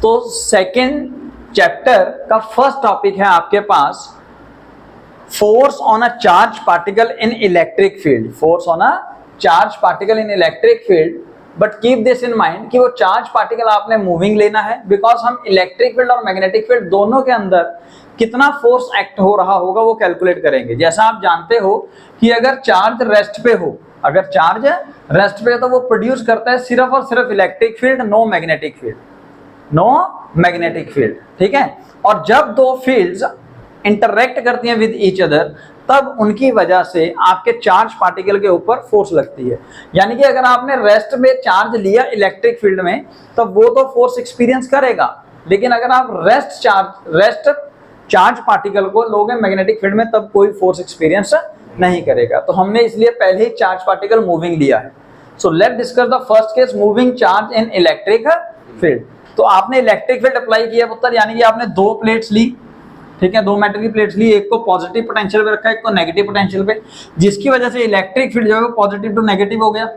तो second chapter का first topic है आपके पास force on a charge particle in electric field. Force on a charge particle in electric field, but keep this in mind कि वो charge particle आपने moving लेना है, बिकॉज हम इलेक्ट्रिक फील्ड और मैग्नेटिक फील्ड दोनों के अंदर कितना फोर्स एक्ट हो रहा होगा वो कैलकुलेट करेंगे। जैसा आप जानते हो कि अगर चार्ज रेस्ट पे हो, अगर चार्ज रेस्ट पे है तो वो प्रोड्यूस करता है सिर्फ और सिर्फ electric field, no magnetic field, no magnetic field, ठीक है। और जब दो फील्ड्स इंटरैक्ट करती हैं विद ईच अदर, तब उनकी वजह से आपके चार्ज पार्टिकल के ऊपर फोर्स लगती है। यानी कि अगर आपने रेस्ट में चार्ज लिया इलेक्ट्रिक फील्ड में, तब वो तो फोर्स एक्सपीरियंस करेगा, लेकिन अगर आप रेस्ट चार्ज पार्टिकल को लोगे मैग्नेटिक फील्ड में, तब कोई फोर्स एक्सपीरियंस नहीं करेगा। तो हमने इसलिए पहले ही चार्ज पार्टिकल मूविंग लिया है। So let discuss the first case, moving charge in electric field. तो आपने इलेक्ट्रिक फील्ड अप्लाई किया पुत्र, यानी कि आपने दो प्लेट्स ली, ठीक है, दो मेटल की प्लेट्स ली, एक को पॉजिटिव पोटेंशियल पे रखा, एक को नेगेटिव पोटेंशियल पे, जिसकी वजह से इलेक्ट्रिक फील्ड जो है वो पॉजिटिव टू नेगेटिव हो गया।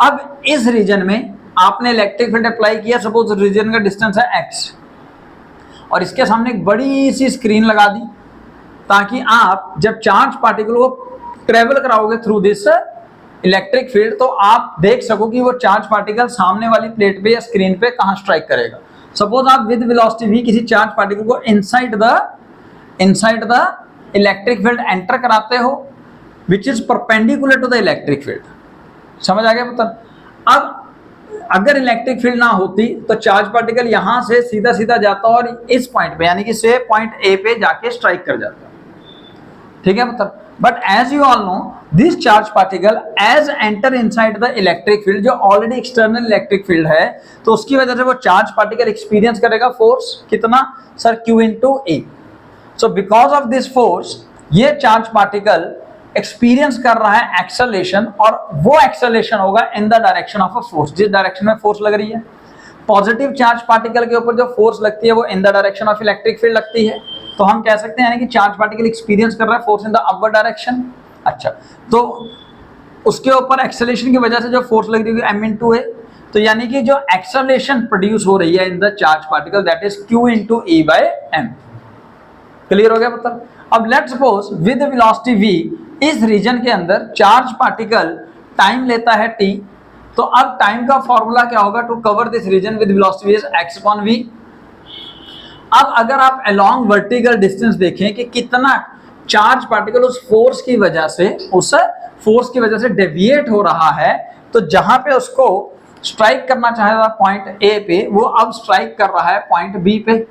अब इस रीजन में आपने इलेक्ट्रिक फील्ड अप्लाई किया, सपोज रीजन का डिस्टेंस है x, और इसके सामने एक बड़ी सी स्क्रीन लगा दी, ताकि आप जब चार्ज पार्टिकल को ट्रेवल कराओगे थ्रू दिस इलेक्ट्रिक फील्ड, तो आप देख सको कि वो चार्ज पार्टिकल सामने वाली प्लेट पे या स्क्रीन पे कहां स्ट्राइक करेगा। सपोज आप विद वेलोसिटी v किसी चार्ज पार्टिकल को inside the electric field enter कराते हो, which is perpendicular to the electric field. समझ आ गया पुत्र? अब अगर इलेक्ट्रिक फील्ड ना होती तो चार्ज पार्टिकल यहां से सीधा सीधा जाता और इस पॉइंट पे, यानी कि से पॉइंट ए पे जाके स्ट्राइक कर जाता, ठीक है पुत्र। But as you all know, this charge particle as enter inside the electric field, जो ऑलरेडी एक्सटर्नल इलेक्ट्रिक फील्ड है, तो उसकी वजह से वो चार्ज पार्टिकल एक्सपीरियंस करेगा फोर्स कितना sir, Q into E। So because of this force ये चार्ज पार्टिकल एक्सपीरियंस कर रहा है एक्सेलरेशन, और वो एक्सेलरेशन होगा in the direction of a force, जिस डायरेक्शन में फोर्स लग रही है। पॉजिटिव चार्ज पार्टिकल के ऊपर जो फोर्स लगती है वो इन the direction of electric field लगती है, तो हम कह सकते हैं कि चार्ज पार्टिकल एक्सपीरियंस कर रहा है force in the upward direction. अच्छा, तो उसके ऊपर एक्सेलरेशन की वजह से जो फोर्स लग रही है m into a, तो यानी कि जो एक्सेलरेशन प्रोड्यूस हो रही है in the charge particle, that is Q into E by m। Clear हो गया मतलब? अब let suppose with velocity v इस रीजन के अंदर चार्ज पार्टिकल टाइम लेता है t, तो अब टाइम का फॉर्मूला क्या होगा to cover this region with velocity is x upon v। अब अगर आप अलोंग वर्टिकल डिस्टेंस देखें कि कितना चार्ज पार्टिकल उस फोर्स की वजह से डेविएट हो रहा है, तो जहां पे उसको स्ट्राइक करना चाह रहा पॉइंट ए पे, वो अब स्ट्राइक कर रहा है पॉइंट बी पे।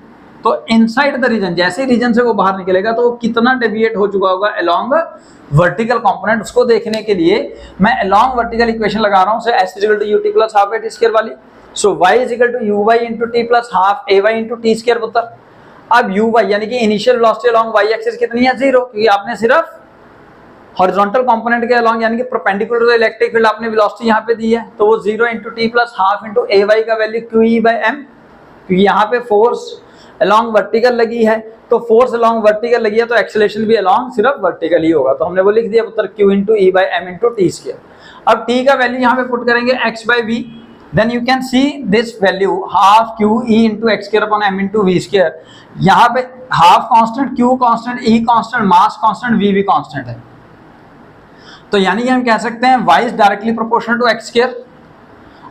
तो इनसाइड द रीजन, जैसे रीजन से वो बाहर निकलेगा तो वो कितना डेविएट हो चुका होगा अलोंग वर्टिकल कंपोनेंट, उसको देखने के लिए मैं अलोंग वर्टिकल इक्वेशन लगा रहा हूं, से s = ut + ½ at स्क्वायर वाली। सो y = uy into t + ½ ay into t square पुत्र। अब uy यानी कि initial velocity along y axis कितनी है, 0, क्योंकि आपने सिर्फ हॉरिजॉन्टल कंपोनेंट के अलोंग यानी कि perpendicular to the electric field आपने वेलोसिटी यहां पे दी है, तो वो 0 into t + ½ into ay का वैल्यू QE by m, क्योंकि यहां पे फोर्स अलोंग वर्टिकल लगी है, तो फोर्स अलोंग वर्टिकल लगी है तो एक्सेलरेशन भी अलोंग सिर्फ वर्टिकल ही होगा, तो हमने वो लिख दिया पुत्र Q into E by m into t square. अब t का वैल्यू यहां पे पुट करेंगे x by v, then you can see this value half QE into x square upon m into v square। यहाँ पे half constant, Q constant, E constant, mass constant, v भी constant है, तो यानी कि हम कह सकते हैं y is directly proportional to x square।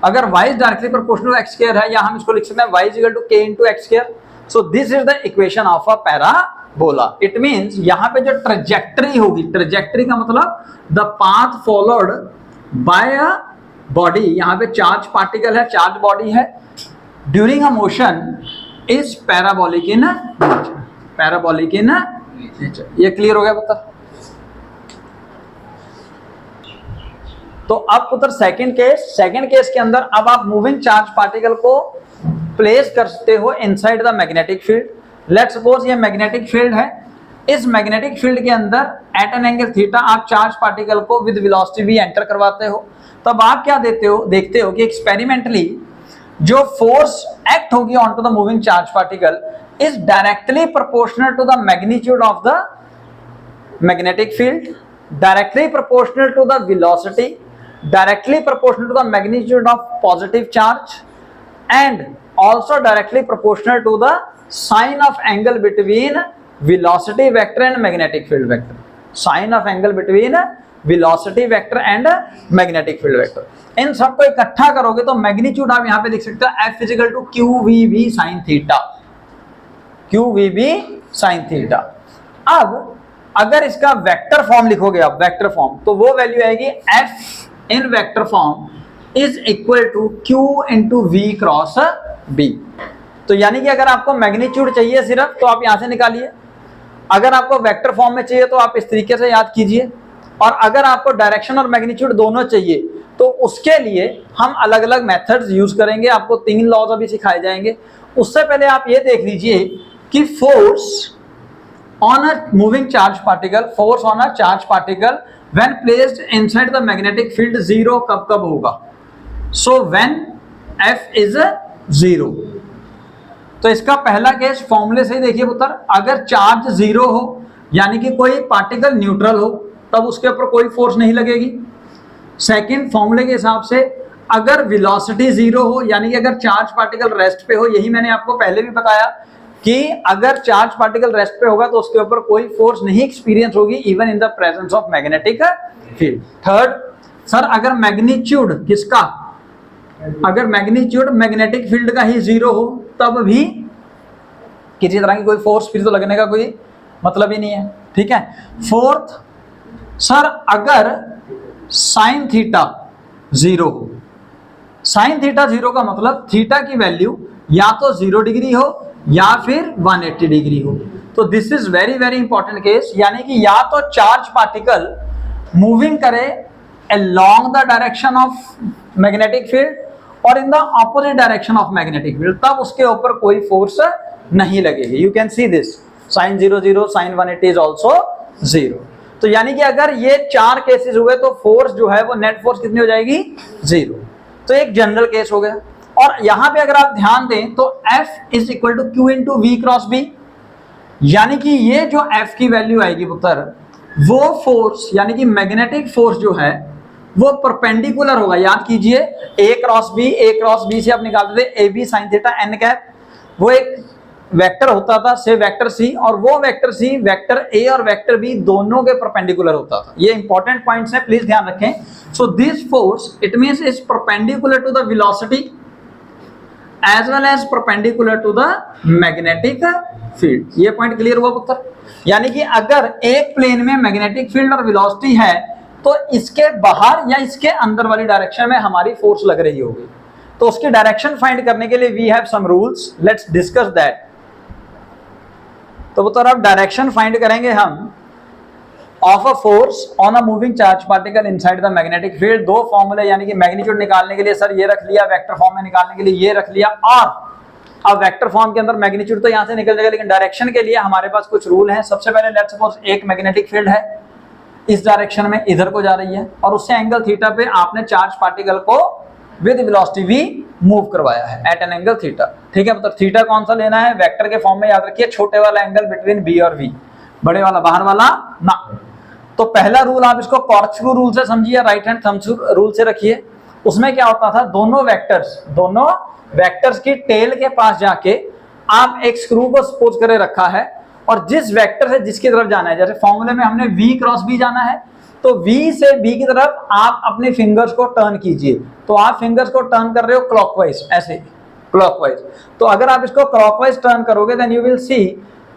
अगर y is directly proportional to x square है, या हम इसको लिख सकते हैं y = k into x square। So this is the equation of a parabola। It means यहाँ पे जो ट्रेजेक्टरी होगी, ट्रेजेक्टरी का मतलब the path followed by a body, यहाँ पे चार्ज पार्टिकल है, चार्ज बॉडी है, during a motion is parabolic in nature, parabolic in nature। ये क्लियर हो गया पुत्र? तो अब पुत्र सेकंड केस के अंदर अब आप मूविंग चार्ज पार्टिकल को प्लेस कर सकते हो inside the magnetic field. Let's suppose ये मैग्नेटिक फील्ड है, इस मैग्नेटिक फील्ड के अंदर एट एन एंगल थीटा आप चार्ज पार्टिकल को विद वेलोसिटी v एंटर करवाते हो, तब आप क्या देखते हो कि एक्सपेरिमेंटली जो फोर्स एक्ट होगी on to the moving charge particle is directly proportional to the magnitude of the magnetic field, directly proportional to the velocity, directly proportional to the magnitude of positive charge and also directly proportional to the sine of angle between velocity vector and magnetic field vector. Sine of angle between velocity vector and magnetic field vector. इन सबको इकट्ठा करोगे तो magnitude आप यहां पे लिख सकते हो F is equal to QVB sin theta, QVB sin theta. अब अगर इसका वेक्टर फॉर्म लिखोगे आप, वेक्टर फॉर्म, तो वो वैल्यू आएगी F in vector form is equal to Q into V cross B। तो यानी कि अगर आपको मैग्नीट्यूड चाहिए सिर्फ तो आप यहां से निकालिए, अगर आपको वेक्टर फॉर्म में चाहिए तो आप इस तरीके से याद कीजिए, और अगर आपको डायरेक्शन और मैग्नीट्यूड दोनों चाहिए तो उसके लिए हम अलग अलग मेथड्स यूज करेंगे। आपको 3 लॉज अभी सिखाए जाएंगे। उससे पहले आप ये देख लीजिए कि force on a moving charge particle, force on a charge particle when placed inside the magnetic field zero कब कब होगा? So when F is 0। तो इसका पहला केस फॉर्मूले से ही देखिए पुत्र, अगर चार्ज जीरो हो यानी कि कोई पार्टिकल न्यूट्रल हो तब उसके ऊपर कोई फोर्स नहीं लगेगी। सेकंड फॉर्मूले के हिसाब से अगर वेलोसिटी जीरो हो यानी कि अगर चार्ज पार्टिकल रेस्ट पे हो, यही मैंने आपको पहले भी बताया कि अगर चार्ज पार्टिकल रेस्ट पे होगा तो उसके ऊपर कोई फोर्स नहीं एक्सपीरियंस होगी even in the presence of magnetic field. Third, sir अगर मैग्नीट्यूड किसका, अगर मैग्नीट्यूड मैग्नेटिक फील्ड का ही जीरो हो तब भी किसी तरह की कोई फोर्स फिर तो लगने का कोई मतलब ही नहीं है, ठीक है। फोर्थ, सर अगर साइन थीटा जीरो हो, साइन थीटा जीरो का मतलब थीटा की वैल्यू या तो 0 डिग्री हो या फिर 180 डिग्री हो। तो this is very very important case, यानी कि या तो चार्ज पार्टिकल मूविंग करे along the direction of magnetic field और in the opposite direction of magnetic field, तब उसके ऊपर कोई फोर्स नहीं लगेगी। You can see this, sin 0 0, sin 180 is also 0। तो यानी कि अगर ये 4 केसेस हुए तो फोर्स जो है वो नेट फोर्स कितनी हो जाएगी? 0। तो एक जनरल केस हो गया। और यहां पे अगर आप ध्यान दें तो F is equal to Q into V cross B, यानी कि ये जो F की वैल्यू आएगी पुत्र, वो फोर्स यानी कि मैग्नेटिक फोर्स जो है वो परपेंडिकुलर होगा। याद कीजिए A क्रॉस B से आप निकालते थे AB sin theta n cap, वो एक वेक्टर होता था से वेक्टर C, और वो वेक्टर C वेक्टर A और वेक्टर B दोनों के परपेंडिकुलर होता था। ये इंपॉर्टेंट पॉइंट्स हैं, प्लीज ध्यान रखें। So this force it means is perpendicular to the velocity as well as perpendicular to the magnetic field. ये पॉइंट क्लियर हुआ पुत्र? यानी कि अगर एक प्लेन में मैग्नेटिक फील्ड और वेलोसिटी है तो इसके बाहर या इसके अंदर वाली डायरेक्शन में हमारी फोर्स लग रही होगी। तो उसकी डायरेक्शन फाइंड करने के लिए we have some rules, let's discuss that. तो पुत्र अब डायरेक्शन फाइंड करेंगे हम of a force on a moving charge particle inside the magnetic field. 2 फॉर्मूले, यानी कि मैग्नीट्यूड निकालने के लिए सर ये रख लिया, वेक्टर फॉर्म में निकालने के लिए ये रख लिया, और अब वेक्टर फॉर्म के अंदर मैग्नीट्यूड तो यहां से निकल जाएगा, लेकिन डायरेक्शन के लिए हमारे पास कुछ रूल हैं। सबसे पहले लेट्स सपोज एक मैग्नेटिक फील्ड है, इस डायरेक्शन में इधर को जा रही है, और उससे एंगल थीटा पे आपने चार्ज पार्टिकल को विद वेलोसिटी v मूव करवाया है एट एन एंगल थीटा, ठीक है। मतलब थीटा कौन सा लेना है? वेक्टर के फॉर्म में याद रखिए, छोटे वाला एंगल बिटवीन b और v, बड़े वाला बाहर वाला ना। तो पहला रूल आप इसको कॉर्कस्क्रू रूल से समझिए, राइट हैंड थंब रूल से रखिए। उसमें क्या होता था, दोनों वेक्टर्स की टेल के पास जाके आप एक स्क्रू को सपोज करे रखा है, और जिस वेक्टर से जिसकी तरफ जाना है, जैसे फॉर्मूले में हमने v क्रॉस b जाना है, तो v से b की तरफ आप अपने फिंगर्स को टर्न कीजिए। तो आप फिंगर्स को टर्न कर रहे हो क्लॉकवाइज, ऐसे क्लॉकवाइज। तो अगर आप इसको क्लॉकवाइज टर्न करोगे देन यू विल सी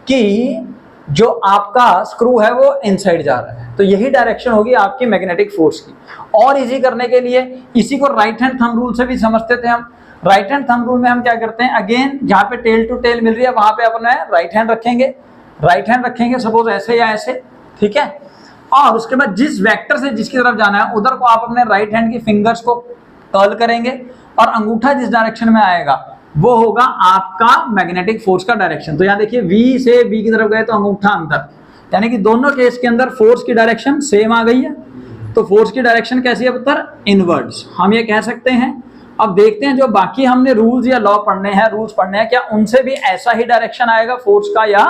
कि जो आपका स्क्रू है वो इनसाइड जा रहा है। तो यही डायरेक्शन होगी आपकी मैग्नेटिक फोर्स की। और इजी करने के लिए इसी को राइट हैंड थंब रूल से भी समझते थे हम। राइट हैंड थंब रूल में हम क्या करते हैं, अगेन जहां पे टेल टू टेल मिल रही है वहां पे अपन राइट हैंड रखेंगे, सपोज ऐसे या ऐसे, ठीक है। और उसके बाद जिस वेक्टर से जिसकी तरफ जाना है उधर को आप अपने राइट हैंड की फिंगर्स को कर्ल करेंगे, और अंगूठा जिस डायरेक्शन में आएगा वो होगा आपका मैग्नेटिक फोर्स का डायरेक्शन। तो यहाँ देखिए V से B की तरफ गए तो अंगूठा अंदर, यानी कि दोनों केस के अंदर फोर्स की डायरेक्शन सेम आ गई है। तो फोर्स की डायरेक्शन कैसी है पुत्र? इनवर्ड्स, हम ये कह सकते हैं। अब देखते हैं जो बाकी हमने रूल्स या लॉ पढ़ने हैं, रूल्स पढ़ने हैं, क्या उनसे भी ऐसा ही डायरेक्शन आएगा फोर्स का या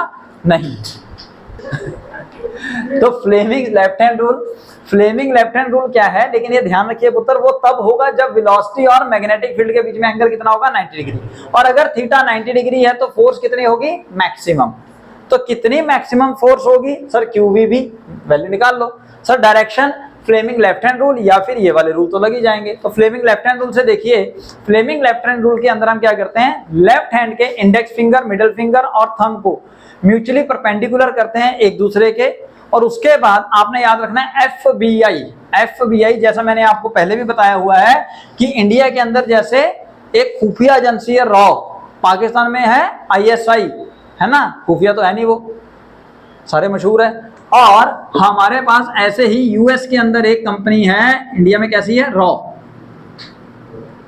नहीं। तो Fleming left hand rule, Fleming left hand rule क्या है, लेकिन ये ध्यान रखिए पुत्र, वो तब होगा जब वेलोसिटी और मैग्नेटिक फील्ड के बीच में एंगल कितना होगा, 90 डिग्री। और अगर थीटा 90 डिग्री है तो फोर्स कितनी होगी, मैक्सिमम। तो कितनी मैक्सिमम फोर्स होगी सर, QV भी वैल्यू निकाल लो। Sir direction Fleming left hand rule या फिर ये वाले रूल तो लग ही जाएंगे। तो फ्लेमिंग लेफ्ट हैंड रूल से देखिए, फ्लेमिंग लेफ्ट हैंड रूल के अंदर हम क्या करते हैं, लेफ्ट हैंड के इंडेक्स फिंगर, मिडिल फिंगर और थंब को म्यूचुअली परपेंडिकुलर करते हैं एक दूसरे के, और उसके बाद आपने याद रखना है FBI जैसा मैंने आपको पहले भी बताया हुआ है कि इंडिया के अंदर जैसे एक खुफिया एजेंसी है रॉ, पाकिस्तान में है ISI, है ना, खुफिया तो है नहीं, वो सारे मशहूर है। और हमारे पास ऐसे ही US के अंदर एक कंपनी है, इंडिया में कैसी है, रॉ,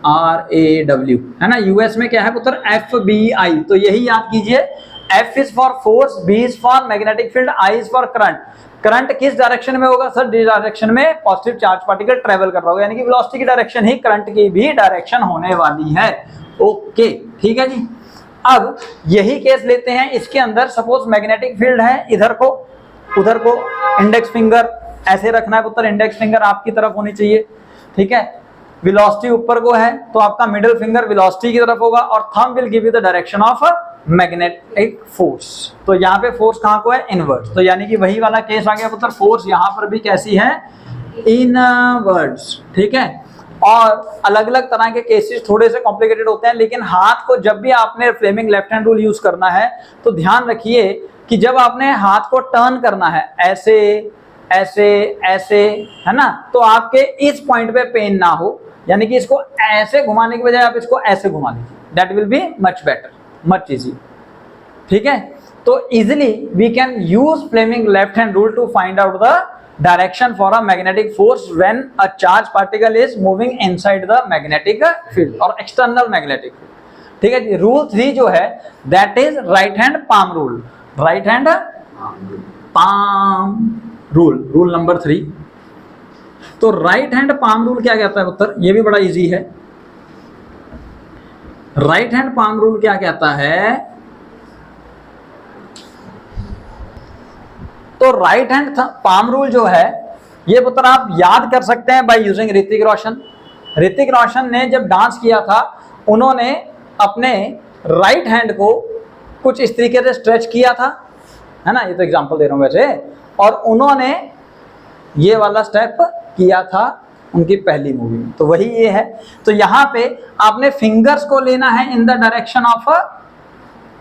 RAW, है ना। US में क्या है पुत्र, FBI। तो यही याद कीजिए, F is for force, B is for magnetic field, I is for current. Current किस डायरेक्शन में होगा सर, जिस डायरेक्शन में पॉजिटिव चार्ज पार्टिकल ट्रेवल कर रहा होगा, यानी कि वेलोसिटी की डायरेक्शन ही करंट की भी डायरेक्शन होने वाली है। ओके, ठीक है जी। अब यही केस लेते हैं, इसके अंदर सपोज मैग्नेटिक फील्ड है, इधर को उधर को इंडेक्स फिंगर ऐसे रखना है पुत्र, इंडेक्स फिंगर आपकी तरफ होनी चाहिए, ठीक है। वेलोसिटी ऊपर को है तो आपका मिडिल फिंगर वेलोसिटी की तरफ होगा, और thumb will give you the direction of magnetic force. तो यहाँ पे फोर्स कहाँ को है, इनवर्ड्स। तो यानी कि वही वाला केस आ गया पुत्र, फोर्स यहाँ पर भी कैसी है, इनवर्ड्स, ठीक है। और अलग अलग तरह के केसेस थोड़े से कॉम्प्लिकेटेड होते हैं, लेकिन हाथ को जब भी आपने Fleming left hand rule use करना है तो ध्यान रखिए कि जब आपने हाथ को टर्न करना है ऐसे ऐसे ऐसे, है ना, तो आपके इस पॉइंट पे पेन ना हो, यानी कि इसको ऐसे घुमाने की बजाय आप इसको ऐसे घुमा लीजिए, that will be much better, much easy, ठीक है। तो easily we can use Fleming left hand rule to find out the direction for a magnetic force when a charge particle is moving inside the magnetic field और external magnetic field, ठीक है जी। Rule 3 जो है that is right hand palm rule, right hand palm rule, rule number 3। तो right hand palm rule क्या कहता है उत्तर, ये भी बड़ा इजी है। राइट हैंड पाम रूल क्या कहता है, तो राइट हैंड पाम रूल जो है ये पुत्र आप याद कर सकते हैं बाय यूजिंग ऋतिक रोशन। ऋतिक रोशन ने जब डांस किया था, उन्होंने अपने राइट हैंड को कुछ इस तरीके से स्ट्रेच किया था, है ना, ये तो एग्जांपल दे रहा हूं वैसे, और उन्होंने ये वाला स्टेप किया था उनकी पहली मूवी में, तो वही ये है। तो यहाँ पे आपने फिंगर्स को लेना है in the direction of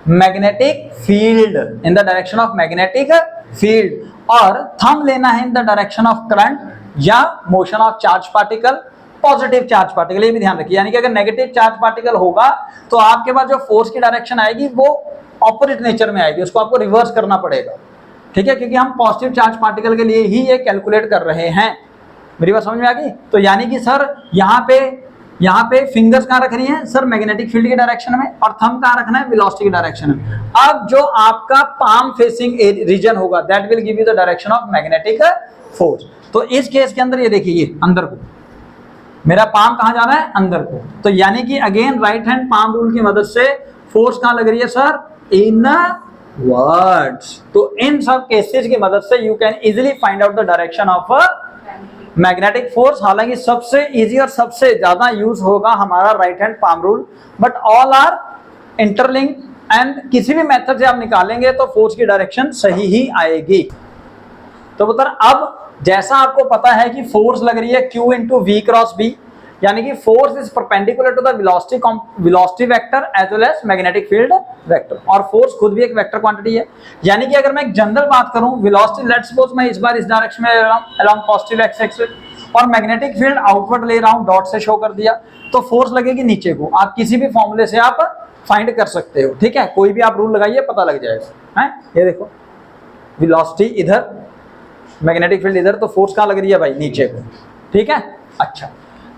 magnetic field, in the direction of magnetic field, और थंब लेना है in the direction of current या motion of charge particle, positive charge particle, ये भी ध्यान रखिए। यानी कि अगर नेगेटिव चार्ज पार्टिकल होगा तो आपके पास जो फोर्स की डायरेक्शन आएगी वो ऑपोजिट नेचर में आएगी, उसको आपको रिवर्स करना पड़ेगा, ठीक है, क्योंकि हम पॉजिटिव चार्ज पार्टिकल के लिए ही ये कैलकुलेट कर रहे हैं। मेरी बात समझ में आ गई। तो यानी कि सर यहाँ पे फिंगर्स कहाँ रख रही हैं सर, मैग्नेटिक फील्ड की डायरेक्शन में, और थंब कहाँ रखना है, वेलोसिटी की डायरेक्शन में। अब जो आपका पाम फेसिंग रीजन होगा that will give you the direction of magnetic force. तो इस केस के अंदर ये देखिए, ये अंदर को, मेरा पाम कहाँ जा रहा है, अंदर को। तो यानी कि again right hand palm rule की मदद से फोर्स कहाँ लग रही है सर, इन वर्ड्स। तो इन सब केसेस की मदद से you can easily find out the direction of magnetic force. हालांकि सबसे इजी और सबसे ज्यादा यूज होगा हमारा right hand palm rule, but all are interlink and किसी भी मेथड से आप निकालेंगे तो फोर्स की डायरेक्शन सही ही आएगी। तो पुत्र अब जैसा आपको पता है कि फोर्स लग रही है Q into V cross B, यानी कि force is perpendicular to the velocity vector as well as magnetic field vector, और फोर्स खुद भी एक वेक्टर क्वांटिटी है। यानी कि अगर मैं एक जनरल बात करूं, वेलोसिटी लेट्स सपोज मैं इस बार इस डायरेक्शन में ले रहा हूं अलोंग पॉजिटिव एक्स एक्सिस, और मैग्नेटिक फील्ड आउटवर्ड ले रहा हूं, डॉट से शो कर दिया, तो फोर्स लगेगी नीचे को। आप किसी भी फॉर्मूले से आप फाइंड कर सकते हो, ठीक है, कोई भी आप रूल लगाइए पता लग जाएगा, है। ये देखो वेलोसिटी इधर, मैग्नेटिक फील्ड इधर, तो फोर्स कहाँ लग रही है भाई, नीचे को, ठीक है। अच्छा,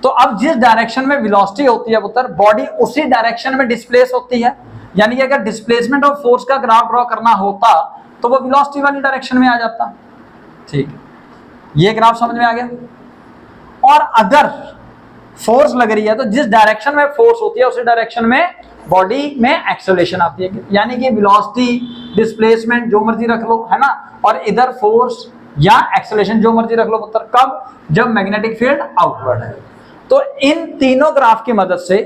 तो अब जिस डायरेक्शन में वेलोसिटी होती है पुत्र, बॉडी उसी डायरेक्शन में डिस्प्लेस होती है। यानी कि अगर डिस्प्लेसमेंट ऑफ फोर्स का ग्राफ ड्रॉ करना होता तो वो वेलोसिटी वाली डायरेक्शन में आ जाता, ठीक है। ये ग्राफ समझ में आ गया। और अगर फोर्स लग रही है तो जिस डायरेक्शन में फोर्स होती है उसी डायरेक्शन में बॉडी में एक्सेलरेशन आती है, यानी कि वेलोसिटी, डिस्प्लेसमेंट जो मर्जी रख लो, है ना, और इधर फोर्स या एक्सेलरेशन, जो मर्जी रख लो पुत्र, कब? जब मैग्नेटिक फील्ड आउटवर्ड है। तो इन तीनों ग्राफ की मदद से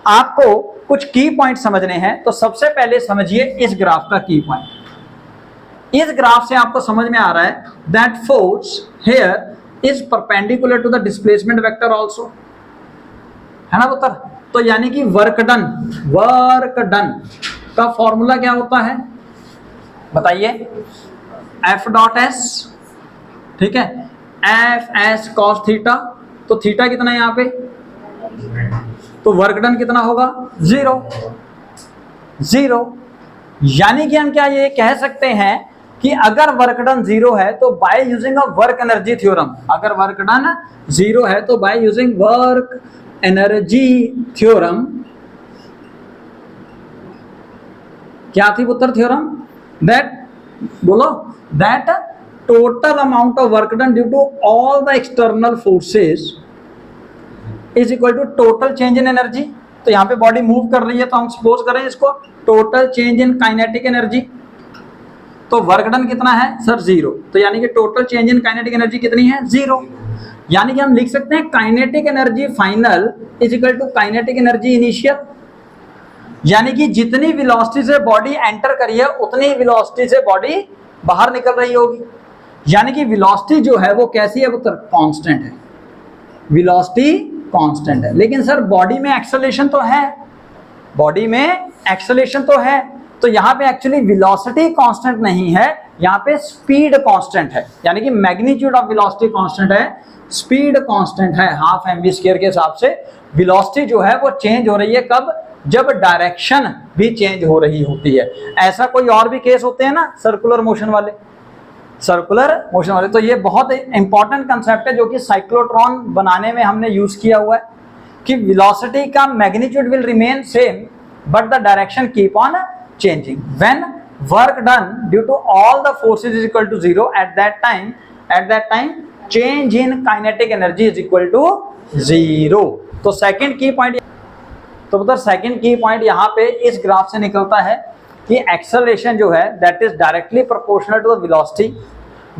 आपको कुछ की पॉइंट समझने हैं। तो सबसे पहले समझिए इस ग्राफ का की पॉइंट। इस ग्राफ से आपको समझ में आ रहा है that force here is perpendicular to the displacement vector also, है ना पुत्र? तो यानी कि वर्क डन का फॉर्मूला क्या होता है बताइए? एफ डॉट एस, ठीक है, एफ एस कॉस थीटा। तो थीटा कितना है यहाँ पे? तो वर्क डन कितना होगा? 0। यानी कि हम क्या ये कह सकते हैं कि अगर वर्क डन 0 है तो by using a work energy theorem, अगर वर्क डन 0 है तो by using work energy theorem, क्या थी पुत्र थ्योरम? दैट, बोलो, that total amount of work done due to all the external forces is equal to total change in energy. तो यहाँ पे बॉडी मूव कर रही है तो हम सपोज करें इसको total change in kinetic energy. तो वर्क डन कितना है सर? 0। तो यानी कि total change in kinetic energy कितनी है? 0। यानी कि हम लिख सकते हैं kinetic energy final is equal to kinetic energy initial. यानी कि जितनी वेलोसिटी से बॉडी एंटर करी है उतनी वेलोसिटी से बॉडी बाहर निकल रही होगी। यानी कि वेलोसिटी जो है वो कैसी है पुत्र? कांस्टेंट है, वेलोसिटी कांस्टेंट है। लेकिन सर बॉडी में एक्सेलरेशन तो है, बॉडी में एक्सेलरेशन तो है। तो यहाँ पे एक्चुअली वेलोसिटी कांस्टेंट नहीं है, यहाँ पे स्पीड कांस्टेंट है। यानी कि मैग्नीट्यूड ऑफ वेलोसिटी कांस्टेंट है, स्पीड कांस्टेंट है। हाफ एम वी स्क्वायर के हिसाब से वेलोसिटी जो है वो चेंज हो रही है कब? जब डायरेक्शन भी चेंज हो रही होती है। ऐसा कोई और भी केस होते हैं ना सर्कुलर मोशन वाले, सर्कुलर मोशन वाले। तो ये बहुत इंपॉर्टेंट कंसेप्ट है जो कि साइक्लोट्रॉन बनाने में हमने यूज किया हुआ है कि वेलोसिटी का magnitude will remain same but the direction keep on changing. When work done due to all the forces is equal to 0 at that time change in kinetic energy is equal to 0। तो second की point, तो मतलब second की point यहाँ पे इस graph से निकलता है कि एक्सेलरेशन जो है that is directly proportional to the velocity,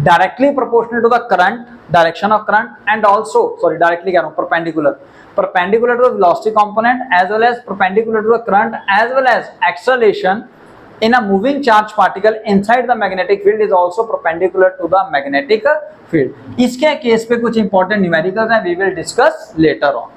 directly proportional to the current, direction of current, and also directly कह रहा हूं perpendicular to the velocity component as well as perpendicular to the current as well as acceleration in a moving charge particle inside the magnetic field is also perpendicular to the magnetic field। इसके case पे कुछ important numericals हैं, we will discuss later on।